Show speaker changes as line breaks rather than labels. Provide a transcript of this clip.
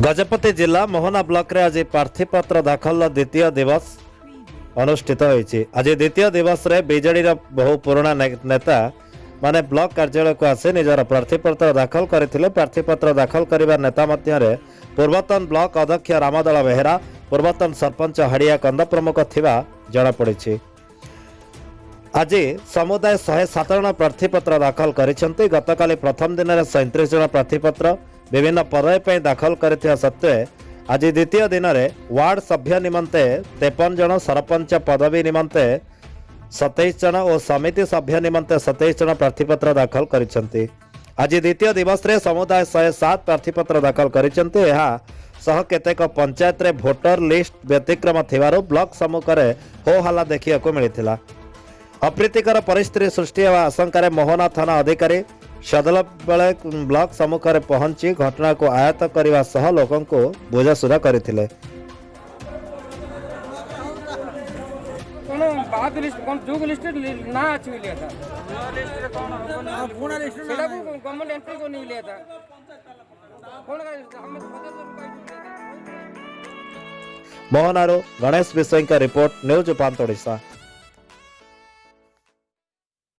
गजपति जिला मोहना ब्लॉक रे आज प्रार्थीपत्र दाखल द्वितीय दिवस अनुष्ठित होईछि। आज द्वितीय दिवस रे बीजेडी बहु पुराना नेता माने ब्लॉक कार्यालय को आसे निजर प्रार्थीपत्र दाखल करथिले। प्रार्थीपत्र दाखल करिबा नेता मध्य रे पूर्वतन ब्लॉक अध्यक्ष रामदला बेहेरा, पूर्वतन सरपंच हाड़िया कंद प्रमुख थिबा जणा पड़िछि। आज समुदाय 107 जन प्रार्थीपत्र दाखल करिसेंती। गतकाली प्रथम दिन में 37 जन प्रार्थीपत्र विभिन्न पदवी पर दाखल करथिया सत्वे आज द्वितीय दिन में वार्ड सभ्य निमंते 53 जन, सरपंच पदवी निमंते 27 जन और समिति सभ्य निमंते 27 जन प्रार्थीपत्र दाखल करिसेंती। आज द्वितीय दिवस रे समुदाय 107 प्रार्थीपत्र दाखल करिसेंती। एहा सह केतेक पंचायत रे भोटर लिस्ट व्यतिक्रम थिबारु ब्लॉक सम्मुख रे हो हल्ला देखिया को मिलिथिला। अप्रीतिकर परिस्थिति सृष्टि होगा आशंका मोहना थाना अधिकारी सदल बेले ब्लॉक सम्मुख में पहुंची घटना को आयत्त करने सह लोकों को बुझासुझा करथिले। मोहनारू गणेश विषय का रिपोर्ट न्यूज 5 ओडिशा।